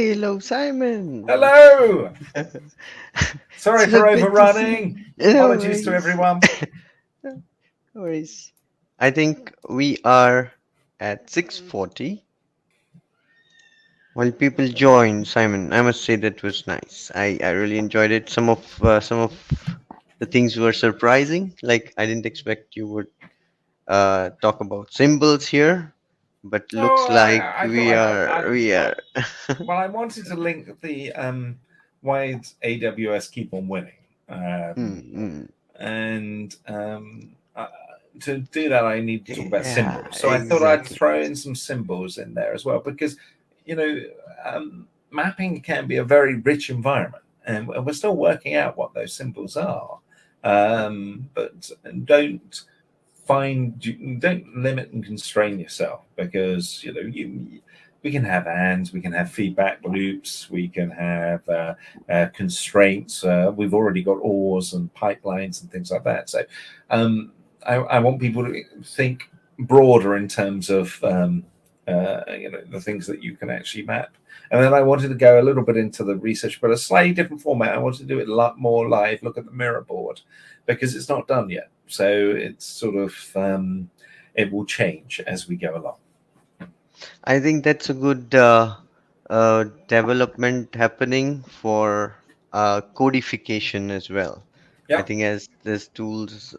hello, Simon. Hello! Sorry So for good to see. overrunning. No Apologies to worries. everyone. No worries. I think we are at 6:40. While people join, Simon, I must say that was nice. I really enjoyed it. Some of the things were surprising. Like I didn't expect you would talk about symbols here, but looks Oh, like I thought we are. well, I wanted to link the why AWS keep on winning, Hmm, hmm. and to do that, I need to talk about Yeah, symbols. So I thought I'd exactly. throw in some symbols in there as well because you know mapping can be a very rich environment, and we're still working out what those symbols are. But don't don't limit and constrain yourself because we can have ands, we can have feedback loops, we can have constraints. We've already got ores and pipelines and things like that. So I want people to think broader in terms of the things that you can actually map. And then I wanted to go a little bit into the research, but a slightly different format. I wanted to do it a lot more live, look at the mirror board, because it's not done yet. So it's sort of it will change as we go along. I think that's a good development happening for codification as well. I Yep. think as these tools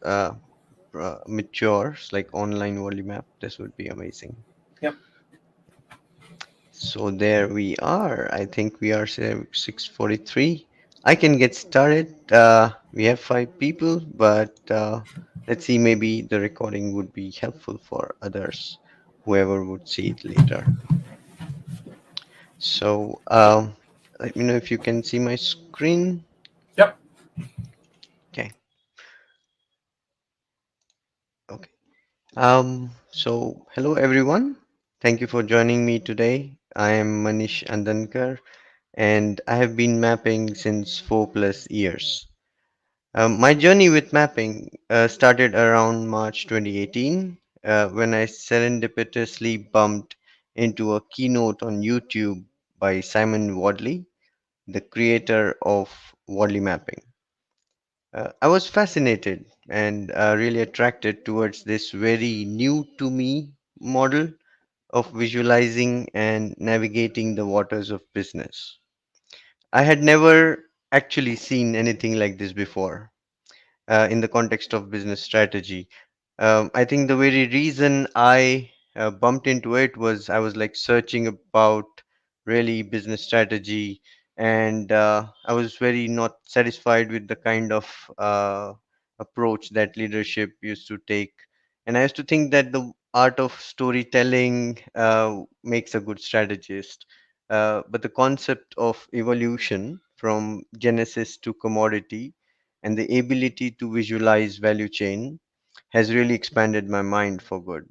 matures, like online volume map, this would be amazing. Yep. So there we are. I think we are 6:43. I can get started. We have five people, but let's see, maybe the recording would be helpful for others, whoever would see it later. So let me know if you can see my screen. Yep. Okay. Okay. So hello everyone. Thank you for joining me today. I am Manish Andankar and I have been mapping since 4+ years. My journey with mapping started around March 2018 when I serendipitously bumped into a keynote on YouTube by Simon Wadley, the creator of Wadley Mapping. I was fascinated and really attracted towards this very new to me model of visualizing and navigating the waters of business. I had never actually seen anything like this before in the context of business strategy. I think the very reason I bumped into it was I was like searching about really business strategy, and I was very not satisfied with the kind of approach that leadership used to take. And I used to think that the art of storytelling makes a good strategist. But the concept of evolution from genesis to commodity and the ability to visualize value chain has really expanded my mind for good.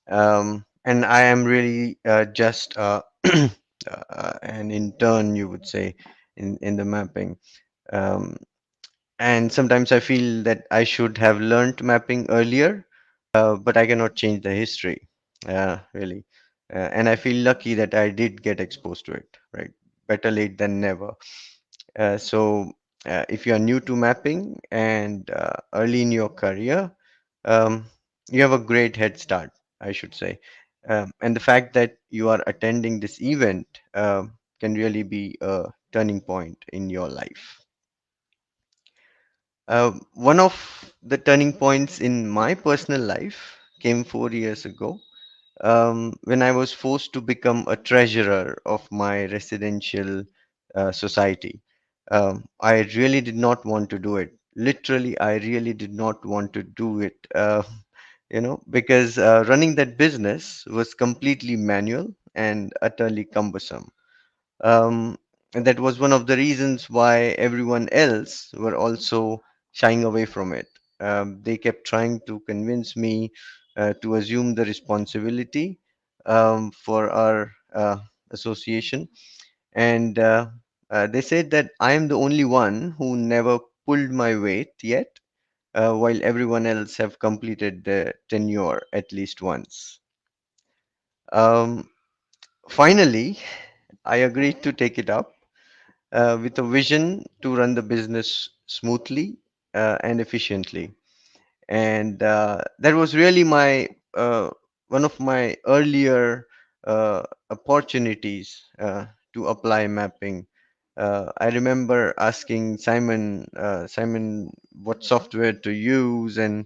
And I am really just an intern, you would say, in the mapping. Um, and sometimes I feel that I should have learned mapping earlier, but I cannot change the history, really. And I feel lucky that I did get exposed to it, right? Better late than never. So, if you are new to mapping and early in your career, um, you have a great head start, I should say. And the fact that you are attending this event can really be a turning point in your life. One of the turning points in my personal life came 4 years ago when I was forced to become a treasurer of my residential society. I really did not want to do it. Literally, I really did not want to do it. Because running that business was completely manual and utterly cumbersome. And that was one of the reasons why everyone else were also shying away from it. They kept trying to convince me to assume the responsibility for our association. And they said that I am the only one who never pulled my weight yet, while everyone else have completed the tenure at least once. Um, Finally, I agreed to take it up with a vision to run the business smoothly and efficiently. And that was really my one of my earlier opportunities to apply mapping. I remember asking Simon what software to use, and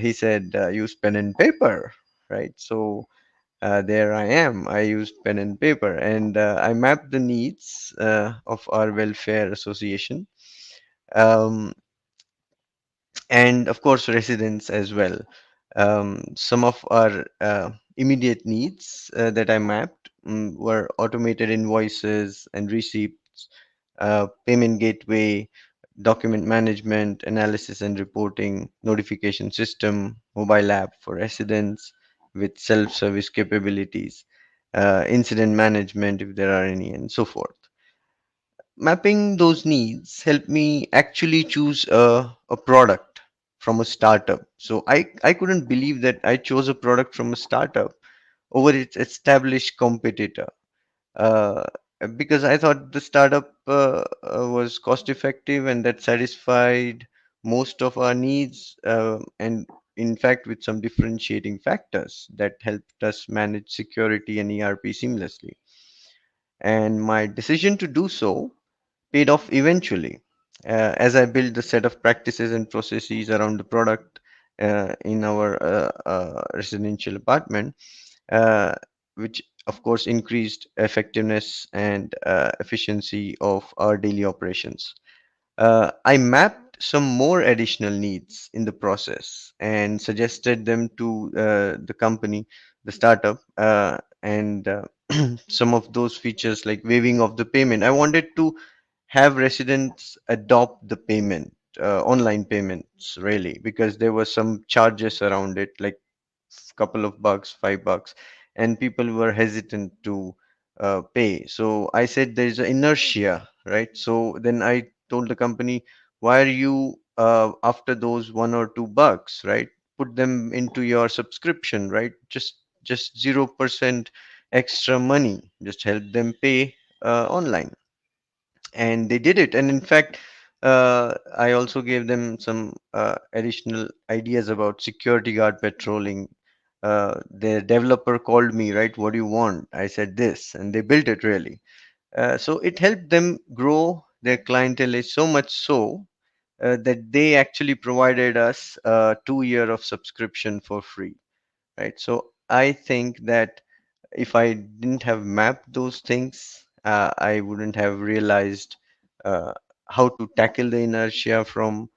he said use pen and paper, right? So there I am. I used pen and paper, and I mapped the needs of our welfare association. Um, and of course residents as well. Some of our immediate needs that I mapped were automated invoices and receipts, payment gateway, document management, analysis and reporting, notification system, mobile app for residents with self-service capabilities, incident management if there are any, and so forth. Mapping those needs helped me actually choose a product from a startup. So I couldn't believe that I chose a product from a startup over its established competitor, uh, because I thought the startup was cost effective and that satisfied most of our needs, and in fact with some differentiating factors that helped us manage security and ERP seamlessly. And my decision to do so paid off eventually as I built the set of practices and processes around the product in our residential apartment, uh, which of course increased effectiveness and efficiency of our daily operations. I mapped some more additional needs in the process and suggested them to the company, the startup, and some of those features like waiving of the payment. I wanted to have residents adopt the payment, online payments, really, because there were some charges around it, like couple of bucks, $5, and people were hesitant to pay. So I said there is an inertia, right? So then I told the company, why are you after those $1 or $2, right? Put them into your subscription, right? Just 0% extra money. Just help them pay online, and they did it. And in fact, I also gave them some additional ideas about security guard patrolling. Their developer called me, right? What do you want? I said this, and they built it really. So it helped them grow their clientele so much so that they actually provided us a 2 year of subscription for free, right? So I think that if I didn't have mapped those things, I wouldn't have realized uh, how to tackle the inertia from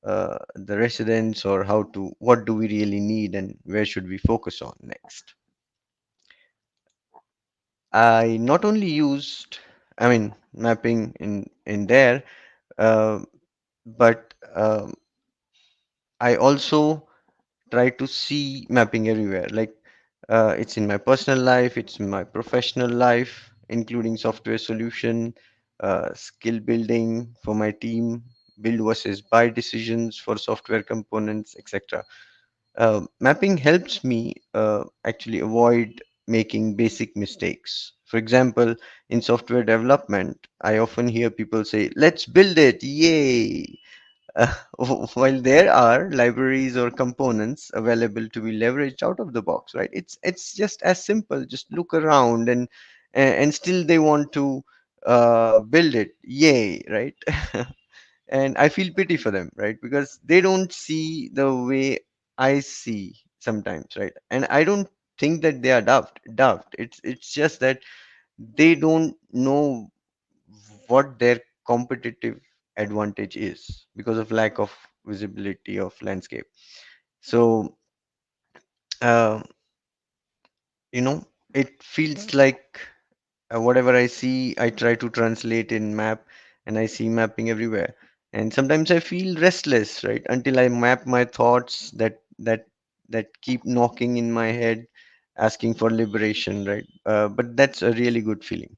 the residents, or how to what do we really need and where should we focus on next. I not only used, I mean, mapping in there, uh, but I also try to see mapping everywhere. Like it's in my personal life, it's in my professional life, including software solution, skill building for my team, build versus buy decisions for software components, etc. Mapping helps me actually avoid making basic mistakes. For example, in software development, I often hear people say, let's build it, yay! uh, while there are libraries or components available to be leveraged out of the box, right? It's just as simple. Just look around, and still they want to build it. Yay, right? And I feel pity for them, right? Because they don't see the way I see sometimes, right? And I don't think that they are daft. It's just that they don't know what their competitive advantage is because of lack of visibility of landscape. So uh, it feels like whatever I see, I try to translate in map, and I see mapping everywhere. And sometimes I feel restless, right, until I map my thoughts that keep knocking in my head, asking for liberation, right? But that's a really good feeling.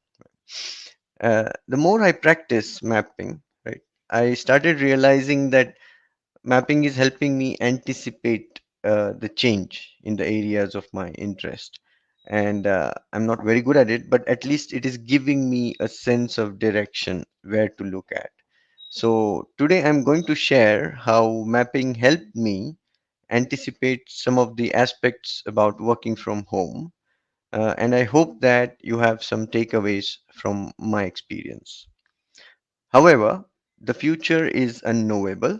The more I practice mapping, right, I started realizing that mapping is helping me anticipate the change in the areas of my interest. and I'm not very good at it, but at least it is giving me a sense of direction where to look at. So today I'm going to share how mapping helped me anticipate some of the aspects about working from home, and I hope that you have some takeaways from my experience. However, the future is unknowable,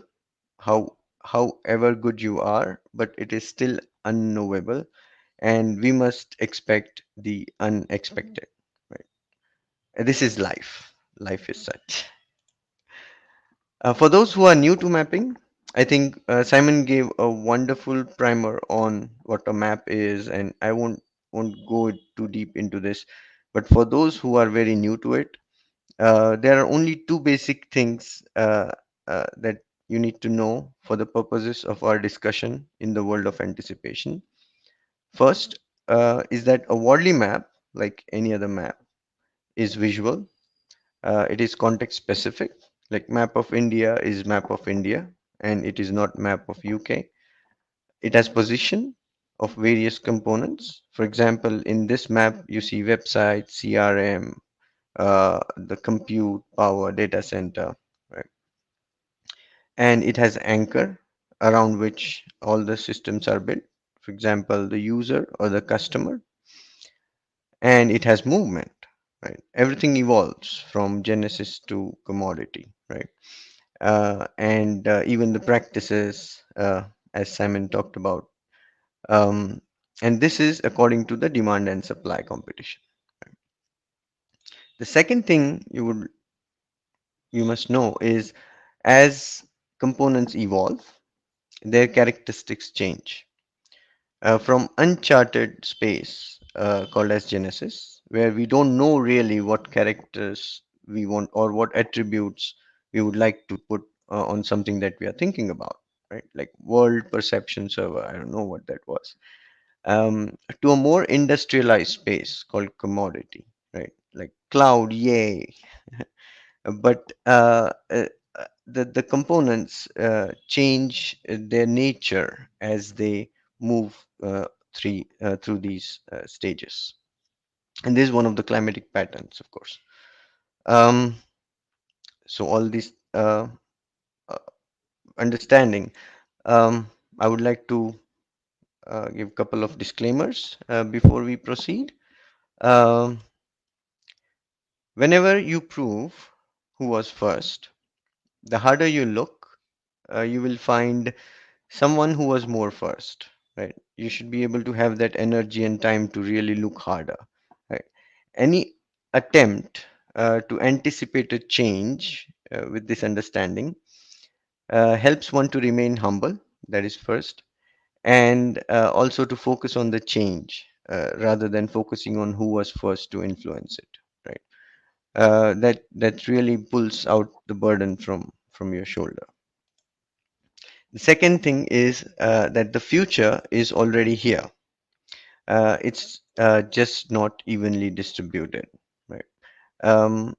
however good you are, but it is still unknowable, and we must expect the unexpected. Right? This is life. Life is such. For those who are new to mapping, I think Simon gave a wonderful primer on what a map is, and I won't go too deep into this. But for those who are very new to it, there are only two basic things that you need to know for the purposes of our discussion in the world of anticipation. First, is that a Wordly map, like any other map, is visual. It is context specific. Like map of India is map of India, and it is not map of UK. It has position of various components. For example, in this map, you see website, CRM, the compute power data center, right? And it has anchor around which all the systems are built. For example, the user or the customer, and it has movement, right? Everything evolves from genesis to commodity, right? And even the practices, as Simon talked about. Um, and this is according to the demand and supply competition. The second thing you must know is as components evolve, their characteristics change. From uncharted space called as Genesis, where we don't know really what characters we want or what attributes we would like to put on something that we are thinking about, right? Like world perception server, I don't know what that was, to a more industrialized space called commodity, right? Like cloud, yay. But the components change their nature as they move through these stages. And this is one of the climatic patterns, of course. Um, so all these uh, understanding, um, I would like to give a couple of disclaimers before we proceed. Um, Whenever you prove who was first, the harder you look, you will find someone who was more first, right? You should be able to have that energy and time to really look harder, right? Any attempt to anticipate a change with this understanding helps one to remain humble, that is first, and also to focus on the change rather than focusing on who was first to influence it, right? That really pulls out the burden from your shoulder. The second thing is that the future is already here. It's just not evenly distributed, right? Um,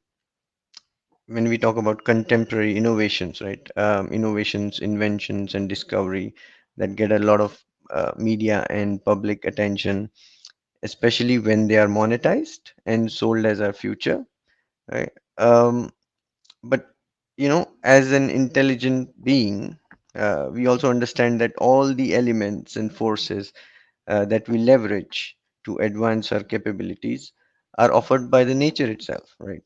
when we talk about contemporary innovations, right? Innovations, inventions, and discovery that get a lot of media and public attention, especially when they are monetized and sold as our future, right? But as an intelligent being, we also understand that all the elements and forces that we leverage to advance our capabilities are offered by the nature itself, right?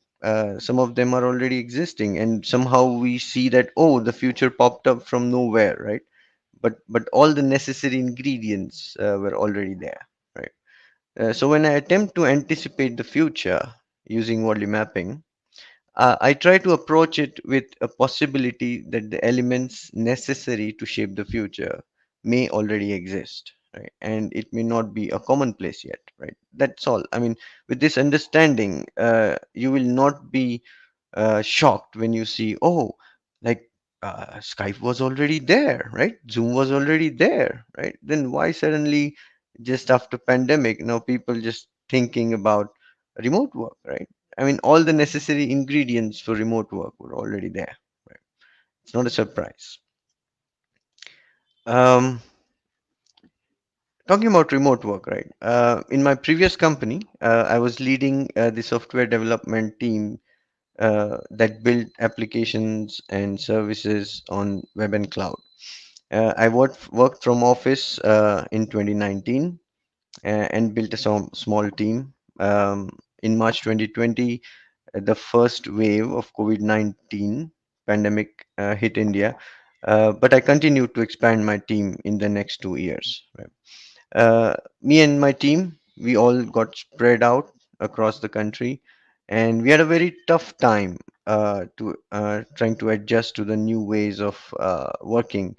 Some of them are already existing, and somehow we see that, oh, the future popped up from nowhere, right? But all the necessary ingredients were already there, right? So when I attempt to anticipate the future using Wordly mapping, I try to approach it with a possibility that the elements necessary to shape the future may already exist, right? And it may not be a commonplace yet, right? That's all. I mean, with this understanding, you will not be shocked when you see, oh, like Skype was already there, right? Zoom was already there, right? Then why suddenly, just after pandemic, now people just thinking about remote work, right? I mean, all the necessary ingredients for remote work were already there, right? It's not a surprise. Um, Talking about remote work, right? In my previous company, I was leading the software development team that built applications and services on web and cloud. I worked from office in 2019 and built a small team. In March 2020, the first wave of COVID-19 pandemic hit India, but I continued to expand my team in the next 2 years. Right? Me and my team, we all got spread out across the country, and we had a very tough time to trying to adjust to the new ways of working,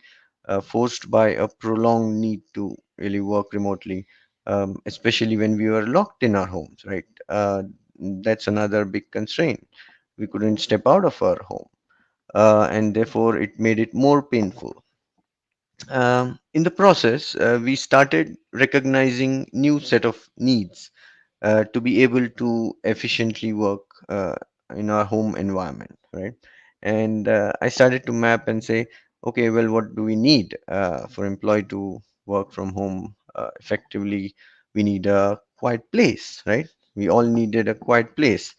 forced by a prolonged need to really work remotely, especially when we were locked in our homes, right? That's another big constraint. We couldn't step out of our home, and therefore it made it more painful. In the process, we started recognizing new set of needs to be able to efficiently work in our home environment, right? And I started to map and say, okay, well, what do we need for employee to work from home effectively? We need a quiet place, right? We all needed a quiet place.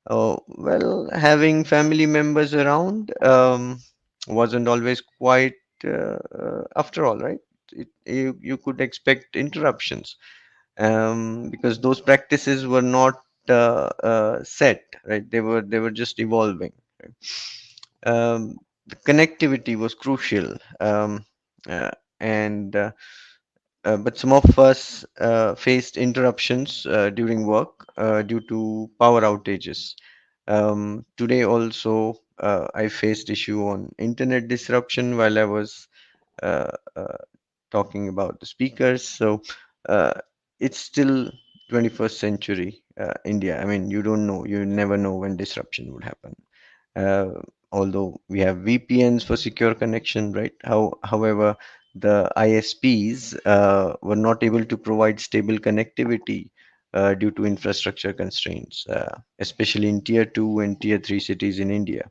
Well, having family members around wasn't always quite after all, right? You could expect interruptions because those practices were not set, right? They were just evolving. Right? The connectivity was crucial, uh, and but some of us faced interruptions during work due to power outages. Today also, I faced issue on internet disruption while I was uh, uh, talking about the speakers. So uh, it's still 21st century India. I mean, you don't know, you never know when disruption would happen. Uh, Although we have VPNs for secure connection, right? However, the ISPs were not able to provide stable connectivity due to infrastructure constraints, especially in tier 2 and tier 3 cities in India.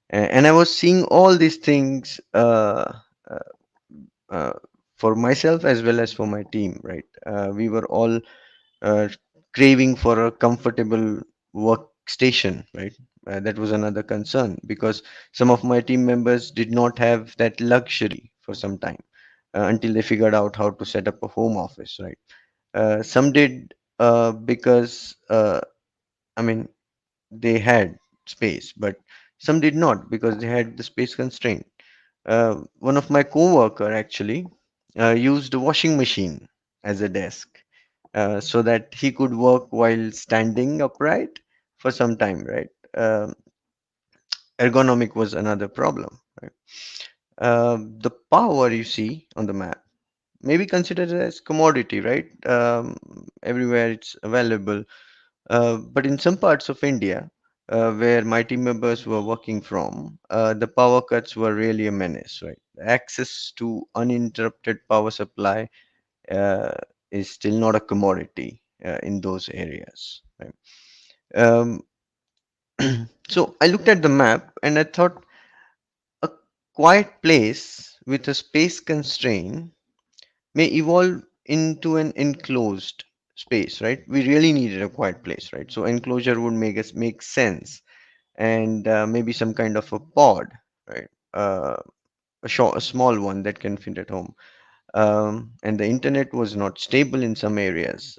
And I was seeing all these things uh, uh, for myself as well as for my team, right? We were all uh, craving for a comfortable workstation, right? That was another concern because some of my team members did not have that luxury for some time until they figured out how to set up a home office, right? Some did because, I mean, they had space, but some did not because they had the space constraint. One of my coworker actually used a washing machine as a desk so that he could work while standing upright for some time, right? Ergonomic was another problem, right? The power you see on the map may be considered as commodity, right? Everywhere it's available, but in some parts of India, where my team members were working from, the power cuts were really a menace, right? Access to uninterrupted power supply uh, is still not a commodity in those areas, right? Um, so I looked at the map and I thought a quiet place with a space constraint may evolve into an enclosed space, right? We really needed a quiet place, right? So enclosure would make sense, and maybe some kind of a pod, right? A small one that can fit at home. And the internet was not stable in some areas.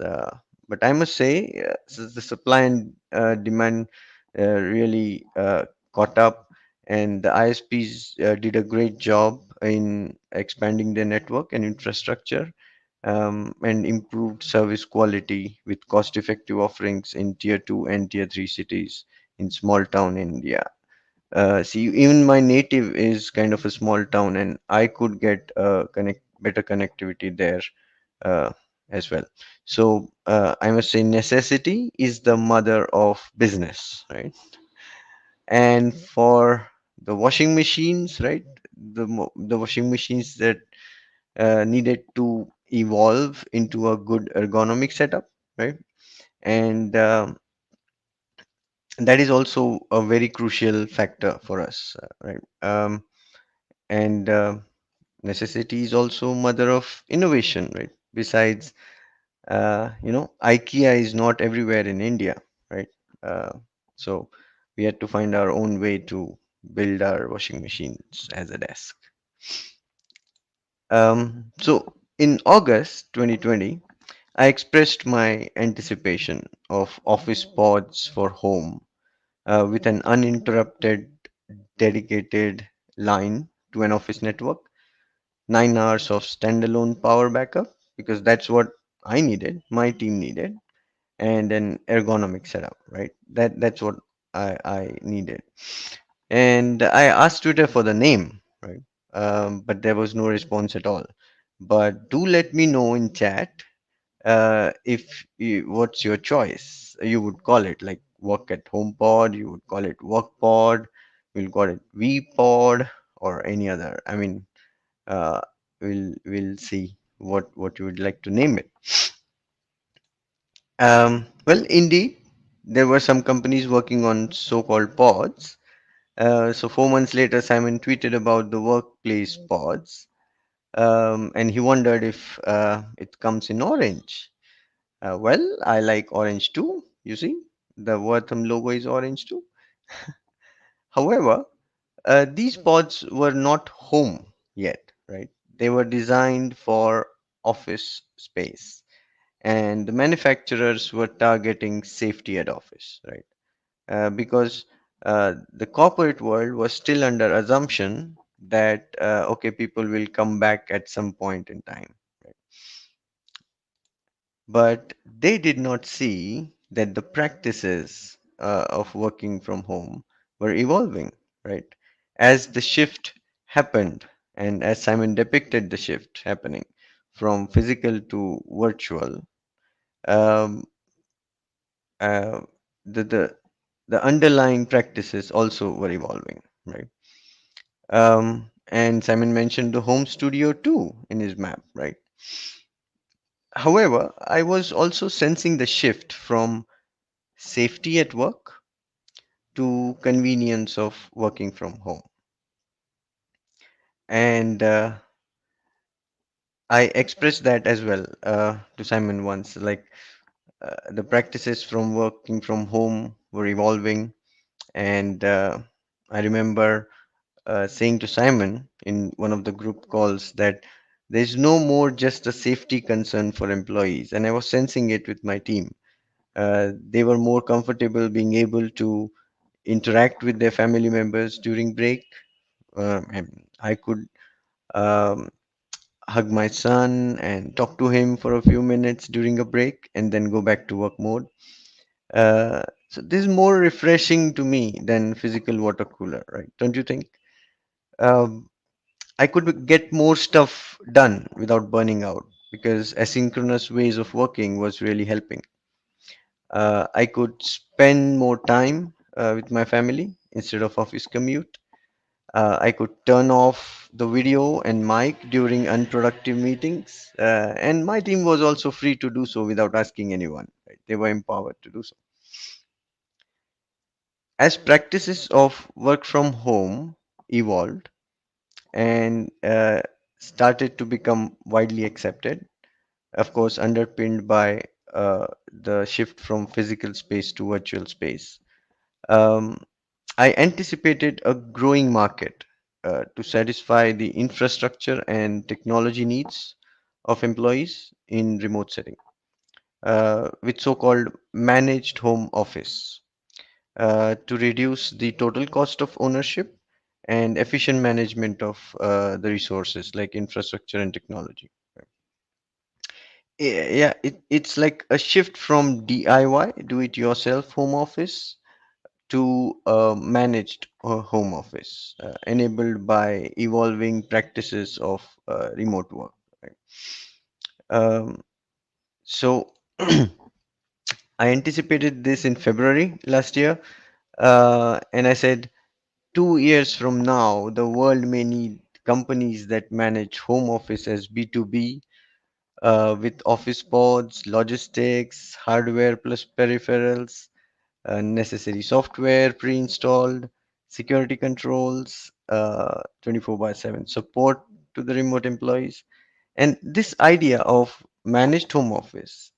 But I must say, the supply and demand really caught up, and the ISPs did a great job in expanding their network and infrastructure and improved service quality with cost-effective offerings in tier 2 and tier 3 cities in small town India. See, even my native is kind of a small town, and I could get better connectivity there uh, as well. So I must say, necessity is the mother of business, right? And for the washing machines, right? The washing machines that needed to evolve into a good ergonomic setup, right? And that is also a very crucial factor for us, right? And necessity is also mother of innovation, right? Besides, IKEA is not everywhere in India, right? Uh, so we had to find our own way to build our washing machines as a desk. So in August 2020, I expressed my anticipation of office pods for home with an uninterrupted, dedicated line to an office network, 9 hours of standalone power backup, because that's what I needed, my team needed, and an ergonomic setup, right? That's what I needed. And I asked Twitter for the name, right? But there was no response at all. But do let me know in chat if what's your choice. You would call it like work at home pod, you would call it work pod, we'll call it V pod or any other. I mean, uh, we'll see what you would like to name it. Well, indeed, there were some companies working on so-called pods. So 4 months later, Simon tweeted about the workplace pods, and he wondered if it comes in orange. Well, I like orange too. You see, the Wortham logo is orange too. However, these pods were not home yet, right? They were designed for office space, and the manufacturers were targeting safety at office, right? Because the corporate world was still under assumption that okay, people will come back at some point in time. Right? But they did not see that the practices of working from home were evolving, right? As the shift happened, and as Simon depicted the shift happening from physical to virtual, um, uh, the, the the underlying practices also were evolving, right? And Simon mentioned the home studio too in his map, right? However, I was also sensing the shift from safety at work to convenience of working from home. And I expressed that as well to Simon once. Like the practices from working from home were evolving, and I remember saying to Simon in one of the group calls that there's no more just a safety concern for employees, and I was sensing it with my team. They were more comfortable being able to interact with their family members during break. And I could um, hug my son and talk to him for a few minutes during a break and then go back to work mode. So this is more refreshing to me than physical water cooler, right? Don't you think? Um, I could get more stuff done without burning out because asynchronous ways of working was really helping. I could spend more time with my family instead of office commute. I could turn off the video and mic during unproductive meetings, and my team was also free to do so without asking anyone. Right? They were empowered to do so. As practices of work from home evolved and started to become widely accepted, of course, underpinned by the shift from physical space to virtual space. Um, I anticipated a growing market to satisfy the infrastructure and technology needs of employees in remote setting with so-called managed home office to reduce the total cost of ownership and efficient management of the resources like infrastructure and technology. Yeah, it's like a shift from DIY, do it yourself home office to a managed home office enabled by evolving practices of remote work. Right? Um, so I anticipated this in February last year, and I said 2 years from now, the world may need companies that manage home office as B2B with office pods, logistics, hardware plus peripherals, necessary software pre-installed, security controls, 24 by 7 support to the remote employees. And this idea of managed home office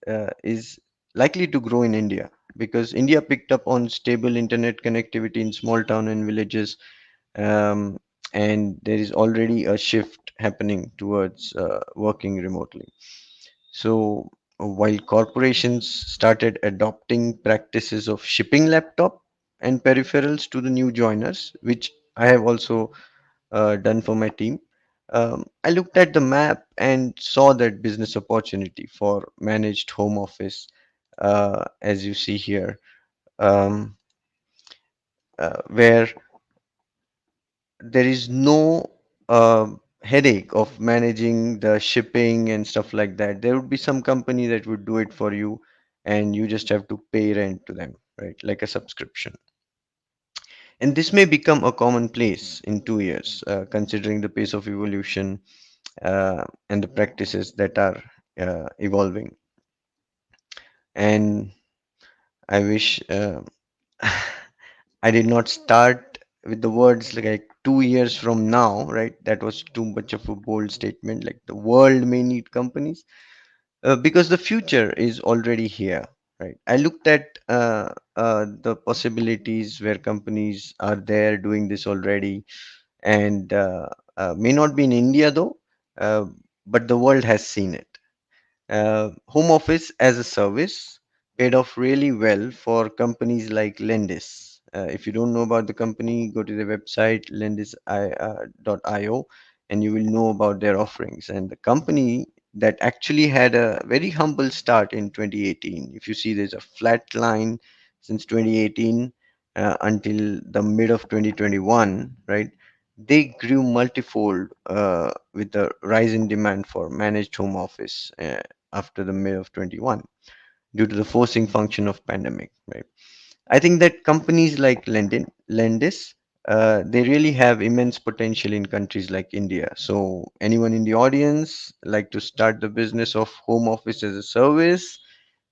is likely to grow in India because India picked up on stable internet connectivity in small town and villages, um, and there is already a shift happening towards working remotely. So while corporations started adopting practices of shipping laptop and peripherals to the new joiners, which I have also done for my team. I looked at the map and saw that business opportunity for managed home office, as you see here, um, where there is no headache of managing the shipping and stuff like that. There would be some company that would do it for you, and you just have to pay rent to them, right? Like a subscription. And this may become a commonplace in 2 years, considering the pace of evolution and the practices that are evolving. And I wish I did not start with the words like 2 years from now, right? That was too much of a bold statement. Like the world may need companies because the future is already here, right? I looked at the possibilities where companies are there doing this already, and may not be in India though, uh, but the world has seen it. Home office as a service paid off really well for companies like Lendis. If you don't know about the company, go to the website lendis.io and you will know about their offerings. And the company that actually had a very humble start in 2018. If you see, there's a flat line since 2018 until the mid of 2021, right? They grew multifold with the rise in demand for managed home office after the mid of 21 due to the forcing function of pandemic, right? I think that companies like Lendis, they really have immense potential in countries like India. So anyone in the audience like to start the business of home office as a service,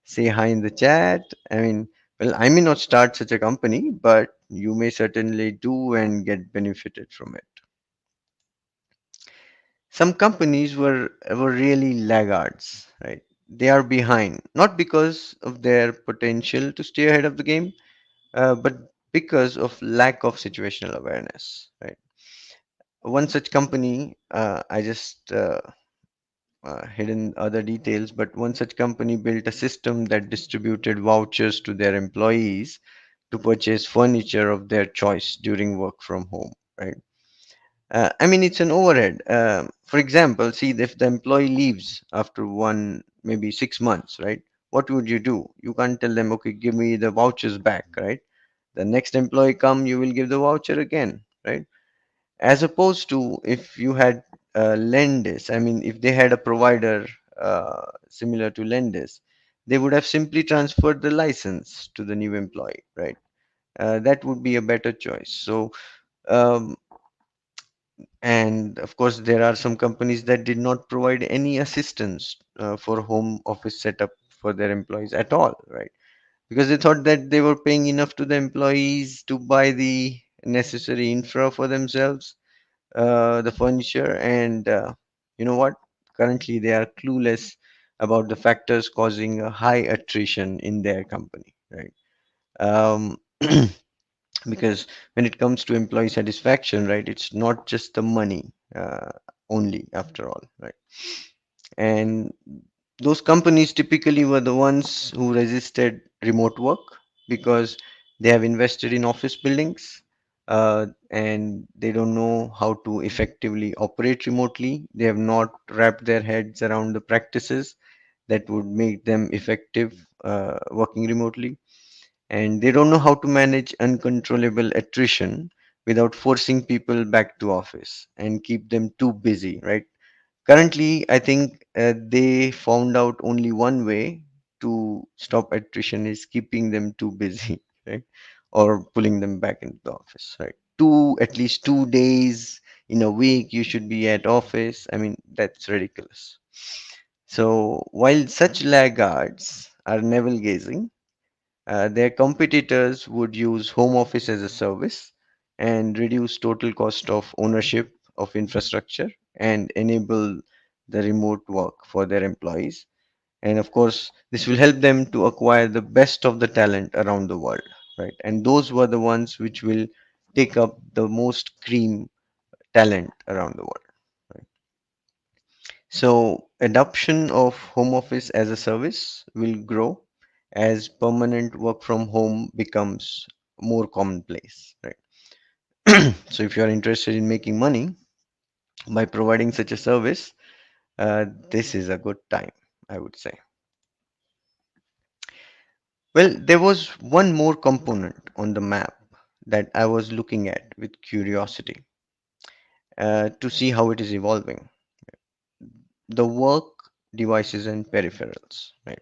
say hi in the chat. I mean, well, I may not start such a company, but you may certainly do and get benefited from it. Some companies were really laggards, right? They are behind, not because of their potential to stay ahead of the game, but because of lack of situational awareness, right? One such company, I just hidden other details, but one such company built a system that distributed vouchers to their employees to purchase furniture of their choice during work from home, right? I mean, it's an overhead. For example, see if the employee leaves after maybe 6 months, right? What would you do? You can't tell them, okay, give me the vouchers back, right? The next employee come, you will give the voucher again, right? As opposed to if you had Lendis, I mean, if they had a provider similar to Lendis, they would have simply transferred the license to the new employee, right? That would be a better choice. So. Um, and of course, there are some companies that did not provide any assistance for home office setup for their employees at all, right? Because they thought that they were paying enough to the employees to buy the necessary infra for themselves, the furniture, and you know what? Currently, they are clueless about the factors causing a high attrition in their company, right? Um, because when it comes to employee satisfaction, right, it's not just the money only after all, right? And those companies typically were the ones who resisted remote work because they have invested in office buildings, and they don't know how to effectively operate remotely. They have not wrapped their heads around the practices that would make them effective working remotely, and they don't know how to manage uncontrollable attrition without forcing people back to office and keep them too busy, right? Currently, I think they found out only one way to stop attrition is keeping them too busy, right? Or pulling them back into the office, right? At least 2 days in a week you should be at office. I mean, that's ridiculous. So while such laggards are navel gazing, their competitors would use home office as a service and reduce total cost of ownership of infrastructure and enable the remote work for their employees. And of course, this will help them to acquire the best of the talent around the world, right? And those were the ones which will take up the most cream talent around the world. Right? So, adoption of home office as a service will grow as permanent work from home becomes more commonplace, right? So, if you are interested in making money by providing such a service, this is a good time, I would say. Well, there was one more component on the map that I was looking at with curiosity to see how it is evolving. The work devices and peripherals, right?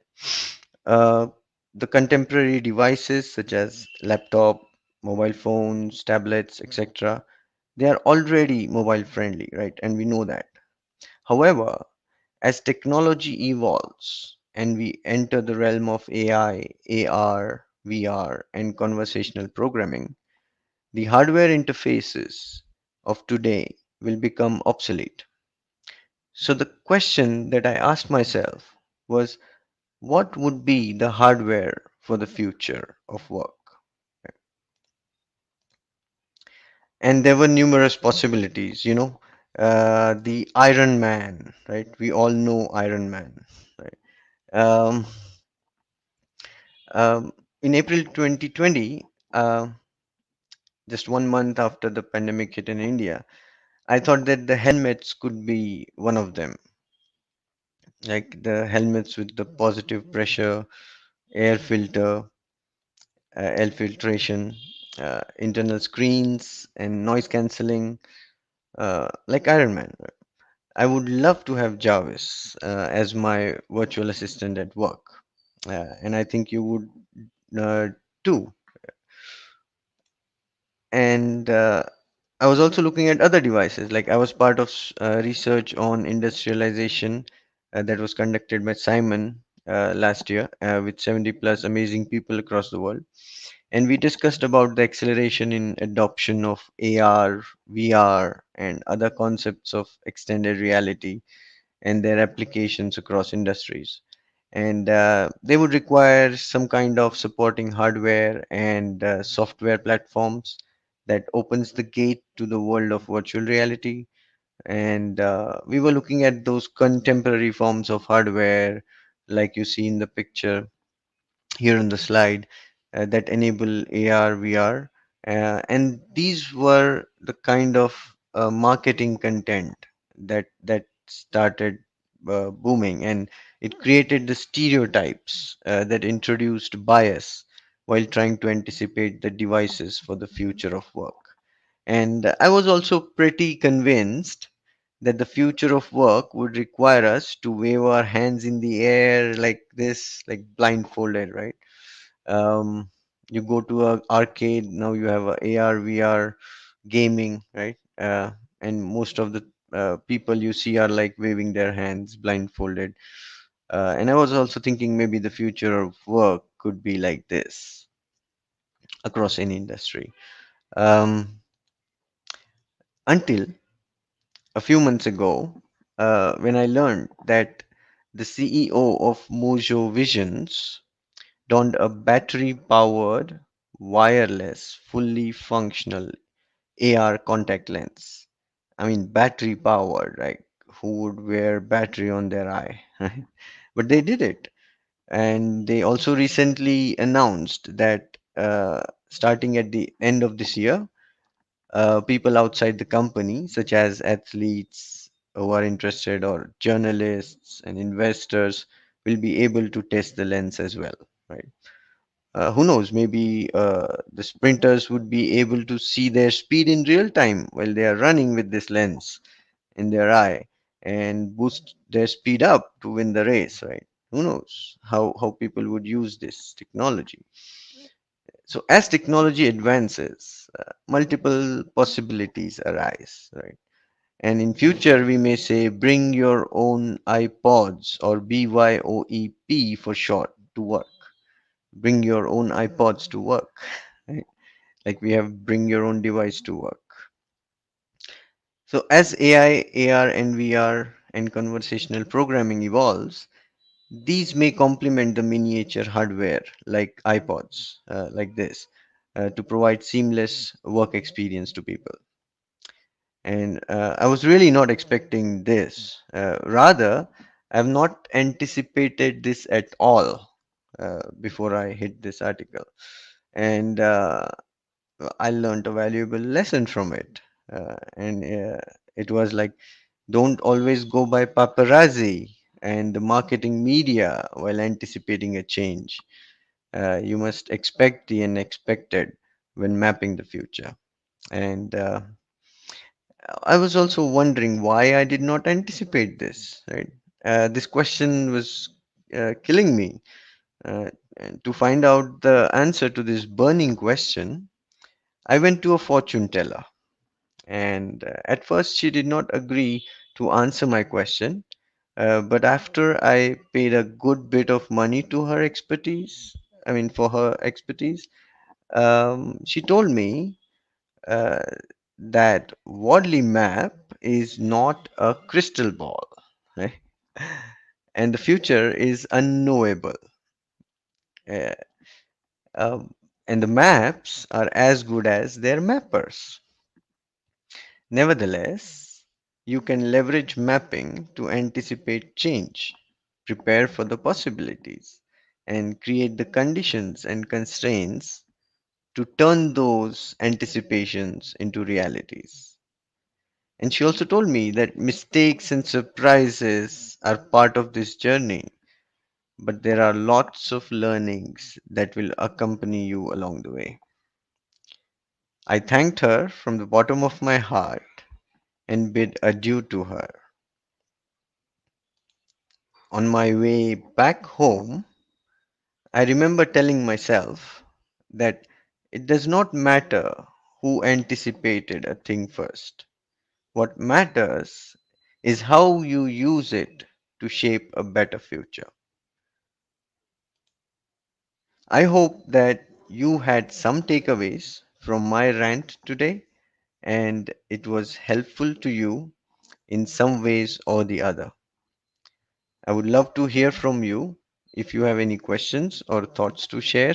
Uh, the contemporary devices such as laptop, mobile phones, tablets, etc., they are already mobile friendly, right? And we know that. However, as technology evolves and we enter the realm of AI, AR, VR, and conversational programming, the hardware interfaces of today will become obsolete. So, the question that I asked myself was, what would be the hardware for the future of work? And there were numerous possibilities, the Iron Man, right? We all know Iron Man, right? Um, in April 2020, just 1 month after the pandemic hit in India, I thought that the helmets could be one of them, like the helmets with the positive pressure, air filter, air filtration, internal screens, and noise cancelling, like Iron Man. I would love to have Jarvis as my virtual assistant at work, and I think you would too. And I was also looking at other devices. Like I was part of research on industrialization that was conducted by Simon last year with 70 plus amazing people across the world. And we discussed about the acceleration in adoption of AR, VR, and other concepts of extended reality and their applications across industries. And they would require some kind of supporting hardware and software platforms that opens the gate to the world of virtual reality. And we were looking at those contemporary forms of hardware, like you see in the picture here on the slide, that enable AR, VR, and these were the kind of marketing content that started booming, and it created the stereotypes that introduced bias while trying to anticipate the devices for the future of work. And I was also pretty convinced that the future of work would require us to wave our hands in the air like this, like blindfolded, right? um, you go to a arcade now, you have a AR VR gaming, right? And most of the people you see are like waving their hands blindfolded. And I was also thinking maybe the future of work could be like this across any industry, um, until a few months ago when I learned that the CEO of Mojo Visions donned a battery powered, wireless, fully functional AR contact lens. I mean, battery powered, right? Who would wear battery on their eye? Right? But they did it. And they also recently announced that starting at the end of this year, people outside the company, such as athletes who are interested, or journalists and investors, will be able to test the lens as well, right? Who knows, maybe the sprinters would be able to see their speed in real time while they are running with this lens in their eye and boost their speed up to win the race, right? Who knows how people would use this technology. So as technology advances, multiple possibilities arise, right? And in future, we may say bring your own iPods, or BYOEP for short, to work. Bring your own iPods to work, right? Like we have bring your own device to work. So as AI, AR, and VR and conversational programming evolves, These may complement the miniature hardware like iPods, like this, to provide seamless work experience to people. And I was really not expecting this. Rather, I have not anticipated this at all before I hit this article. And I learned a valuable lesson from it. And it was like, don't always go by paparazzi and the marketing media while anticipating a change. You must expect the unexpected when mapping the future. And I was also wondering why I did not anticipate this, right? This question was killing me. And to find out the answer to this burning question, I went to a fortune teller. And at first, she did not agree to answer my question. But after I paid a good bit of money to her expertise, I mean, for her expertise, she told me uh, that Wadley map is not a crystal ball, right? And the future is unknowable. Uh, um, and the maps are as good as their mappers. Nevertheless, you can leverage mapping to anticipate change, prepare for the possibilities, and create the conditions and constraints to turn those anticipations into realities. And she also told me that mistakes and surprises are part of this journey, but there are lots of learnings that will accompany you along the way. I thanked her from the bottom of my heart and bid adieu to her. On my way back home, I remember telling myself that it does not matter who anticipated a thing first. What matters is how you use it to shape a better future. I hope that you had some takeaways from my rant today and it was helpful to you in some ways or the other. I would love to hear from you. If you have any questions or thoughts to share,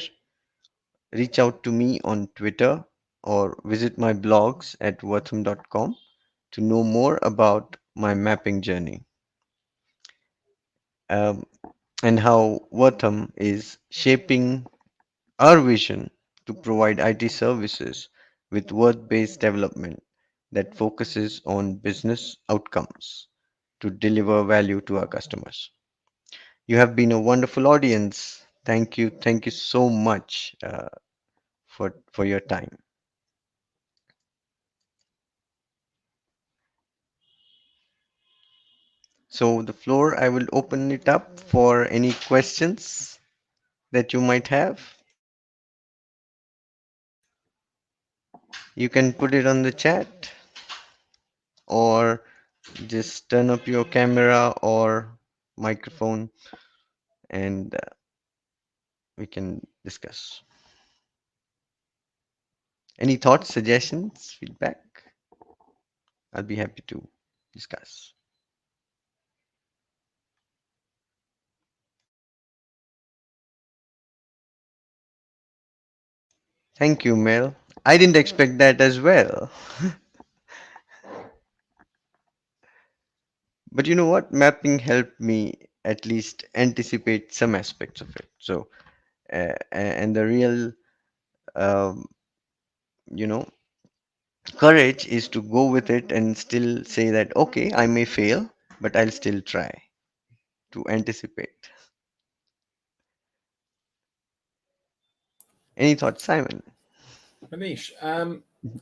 reach out to me on Twitter or visit my blogs at wortham.com to know more about my mapping journey, um, and how Wortham is shaping our vision to provide IT services with worth based development that focuses on business outcomes to deliver value to our customers. You have been a wonderful audience. Thank you so much for your time. So the floor, I will open it up for any questions that you might have. You can put it on the chat or just turn up your camera or microphone and we can discuss. Any thoughts, suggestions, feedback? I'll be happy to discuss. Thank you, Mel. I didn't expect that as well. But you know what? Mapping helped me at least anticipate some aspects of it. So, and the real, um, you know, courage is to go with it and still say that, okay, I may fail, but I'll still try to anticipate. Any thoughts, Simon? Manish,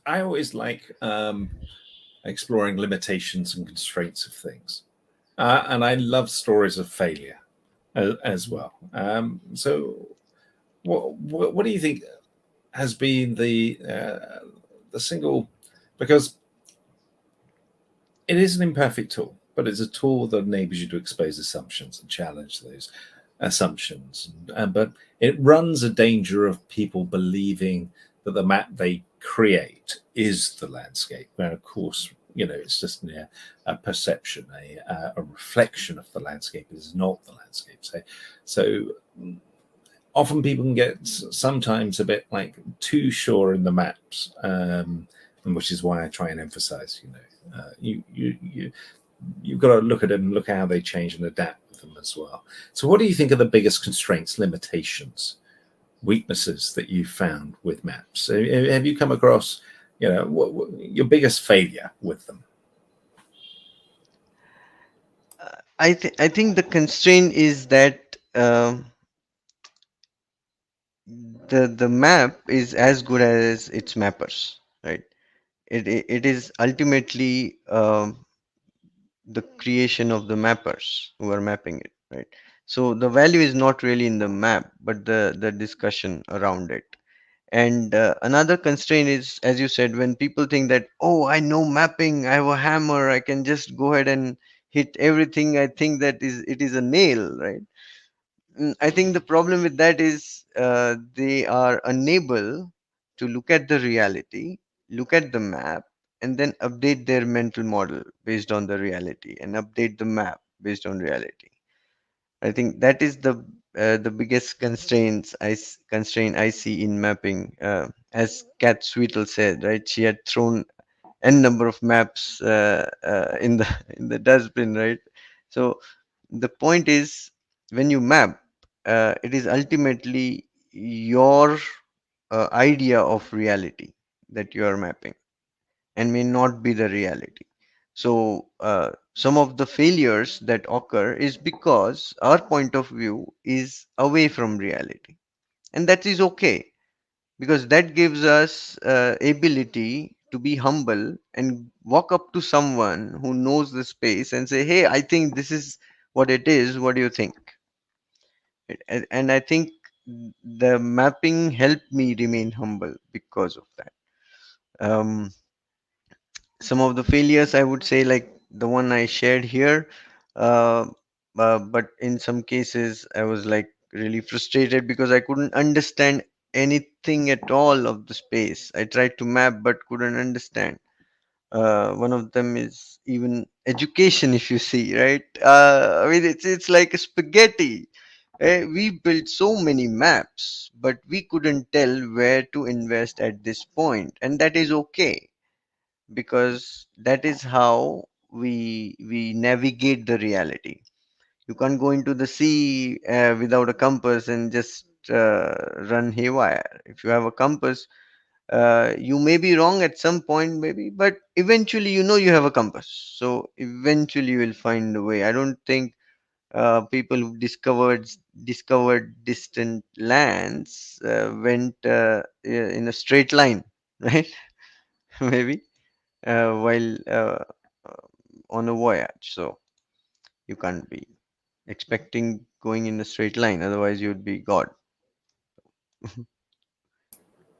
I always like exploring limitations and constraints of things. And I love stories of failure as well. So, what do you think has been the single? Because it is an imperfect tool, but it's a tool that enables you to expose assumptions and challenge those assumptions. But it runs a danger of people believing that the map they create is the landscape. And of course, it's just a perception, a reflection of the landscape. It is not the landscape. So often people can get sometimes a bit like too sure in the maps, and which is why I try and emphasize, you've got to look at them, look at how they change and adapt with them as well. So what do you think are the biggest constraints, limitations, weaknesses that you've found with maps? Have you come across, what your biggest failure with them? I think the constraint is that the map is as good as its mappers, right? It is ultimately the creation of the mappers who are mapping it, right? So the value is not really in the map, but the discussion around it. And another constraint is, as you said, when people think that, oh, I know mapping, I have a hammer, I can just go ahead and hit everything. I think that it is a nail, right? I think the problem with that is they are unable to look at the reality, look at the map, and then update their mental model based on the reality and update the map based on reality. I think that is the biggest constraint I see in mapping. As Kat Sweetle said, right? She had thrown n number of maps in the in the dustbin, right? So the point is, when you map, it is ultimately your idea of reality that you are mapping, and may not be the reality. So some of the failures that occur is because our point of view is away from reality, and that is okay, because that gives us ability to be humble and walk up to someone who knows the space and say, hey, I think this is what it is, what do you think? And I think the mapping helped me remain humble because of that. um, some of the failures, I would say, like the one I shared here, uh, but in some cases I was like really frustrated because I couldn't understand anything at all of the space. I tried to map but couldn't understand. One of them is even education, if you see, right? I mean, it's like a spaghetti. We built so many maps, but we couldn't tell where to invest at this point, and that is okay, because that is how we navigate the reality. You can't go into the sea without a compass and just run haywire. If you have a compass, you may be wrong at some point, maybe, but eventually you know you have a compass. So eventually you will find a way. I don't think people who discovered distant lands went in a straight line, right? Maybe while on a voyage. So you can't be expecting going in a straight line, otherwise you'd be God.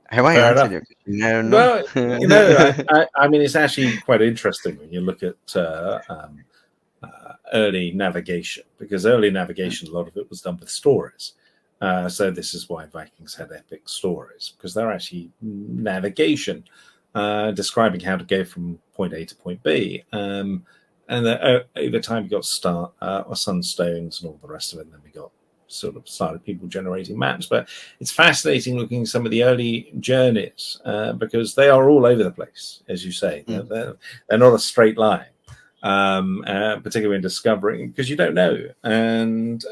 Have I Fair answered enough. your question? I don't know. Well, I mean, it's actually quite interesting when you look at early navigation, because early navigation, a lot of it was done with stories. So this is why Vikings had epic stories, because they're actually navigation, describing how to go from point A to point B. And over time, we got sunstones and all the rest of it. And then we got sort of started people generating maps. But it's fascinating looking at some of the early journeys, because they are all over the place, as you say. Mm. They're not a straight line, particularly in discovering, because you don't know. And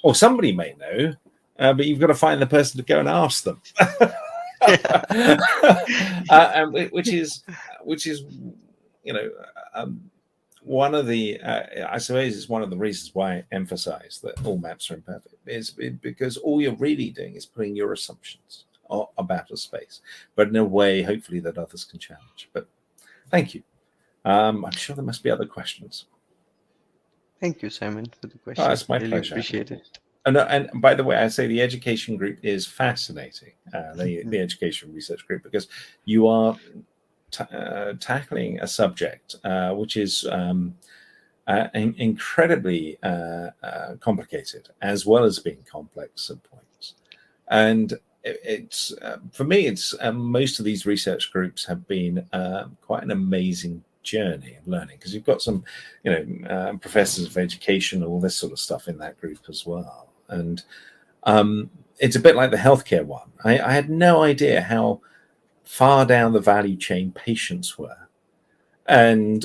or somebody may know, but you've got to find the person to go and ask them. Which is you know um, one of the I suppose it's one of the reasons why I emphasize that all maps are imperfect, is because all you're really doing is putting your assumptions about a space, but in a way hopefully that others can challenge. But thank you. I'm sure there must be other questions. Thank you, Simon, for the Oh, question. it's my Really pleasure. appreciate it. And by the way, I say the education group is fascinating, Mhm. the education research group, because you are tackling a subject which is incredibly complicated, as well as being complex at points. And it's for me, it's most of these research groups have been quite an amazing journey of learning, because you've got some, professors of education, all this sort of stuff in that group as well. And it's a bit like the healthcare one. I had no idea how far down the value chain patients were. And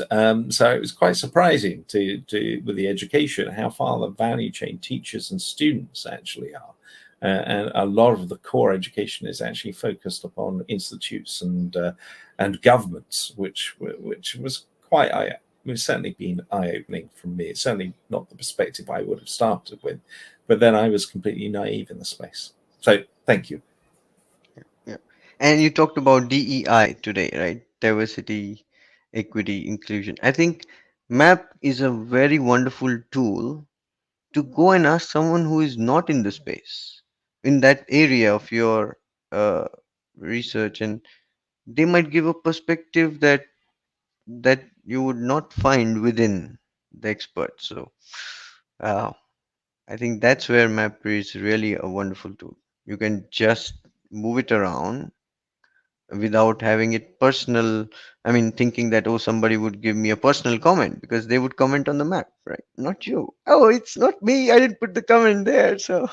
so it was quite surprising to with the education how far the value chain teachers and students actually are. And a lot of the core education is actually focused upon institutes and governments, which was quite it's certainly been eye opening for me. It's certainly not the perspective I would have started with, but then I was completely naive in the space. So thank you. Yeah. And you talked about DEI today, right? Diversity, equity, inclusion. I think MAP is a very wonderful tool to go and ask someone who is not in the space, in that area of your uh, research, and they might give a perspective that you would not find within the expert. So uh, I think that's where MAP is really a wonderful tool. You can just move it around without having it personal. I mean, thinking that, oh, somebody would give me a personal comment because they would comment on the map, right? Not you. Oh, it's not me. I didn't put the comment there. So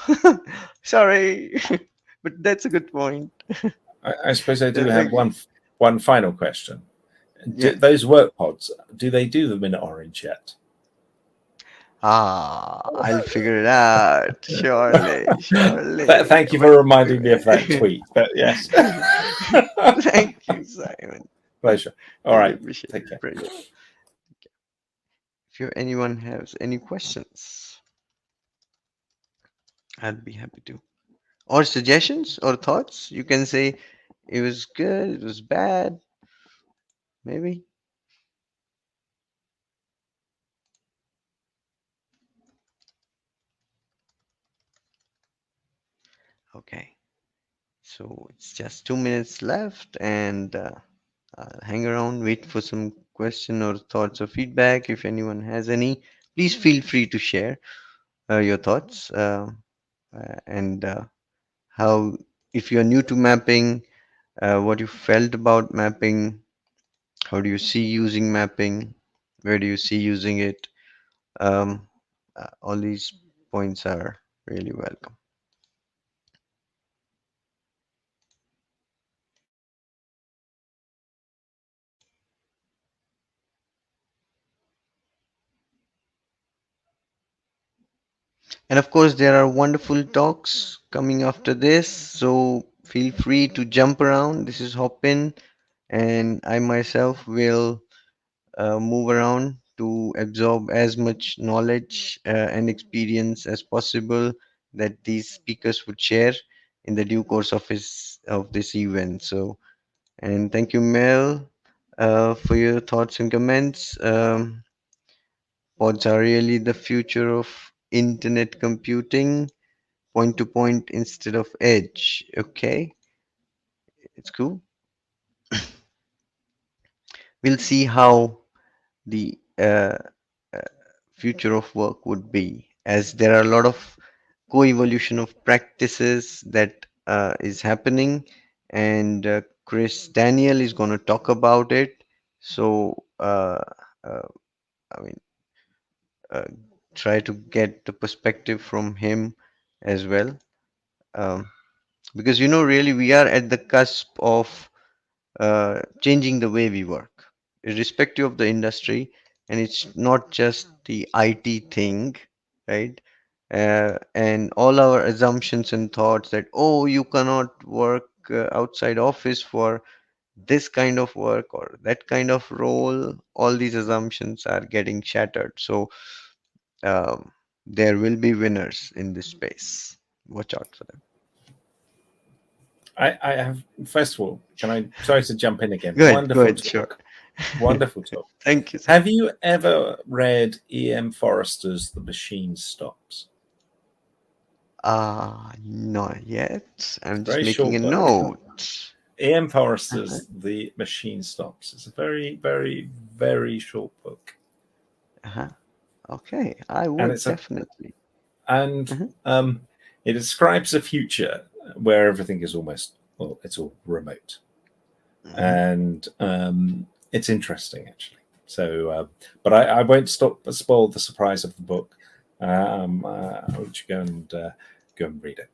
sorry. But that's a good point. I suppose I do So have thank you. one final question. Yeah. Those work pods, do they do the minute orange yet? I'll figure it out. Surely, surely. Thank you But for reminding me of that tweet. But yes, thank you, Simon. pleasure. All Really right, appreciate take it. care. Brilliant. If anyone has any questions, I'll be happy to. Or suggestions or thoughts, you can say it was good, it was bad, maybe. Okay, so it's just 2 minutes left, and I'll hang around, wait for some question or thoughts or feedback. If anyone has any, please feel free to share your thoughts and how, if you're new to mapping, what you felt about mapping, how do you see using mapping, where do you see using it. Um, all these points are really welcome. And of course, there are wonderful talks coming after this, so feel free to jump around. This is Hopin, and I myself will move around to absorb as much knowledge and experience as possible that these speakers would share in the due course of this event. So, and thank you, Mel, for your thoughts and comments. Pods are really the future of internet computing, point to point instead of edge. Okay, it's cool. We'll see how the future of work would be, as there are a lot of co-evolution of practices that is happening, and Chris Daniel is going to talk about it. So, uh, I mean, uh, try to get the perspective from him as well. Um, because really we are at the cusp of changing the way we work, irrespective of the industry, and it's not just the IT thing, right? And all our assumptions and thoughts that, oh, you cannot work outside office for this kind of work or that kind of role, all these assumptions are getting shattered. So um, there will be winners in this space. Watch out for them. I have, first of all, can I, sorry to jump in again. Good, Wonderful good, sure. talk. Wonderful talk. Thank you, sir. Have you ever read E.M. Forrester's The Machine Stops? Not yet. I'm just Very making a short book. note. E.M. Uh-huh. Forrester's The Machine Stops. It's a very, very, very short book. Uh-huh. Okay, I And would it's a definitely. and Mhm. it describes a future where everything is almost, well, it's all remote, Mhm. and it's interesting actually. So, but I won't spoil the surprise of the book. I'll let you go and read it.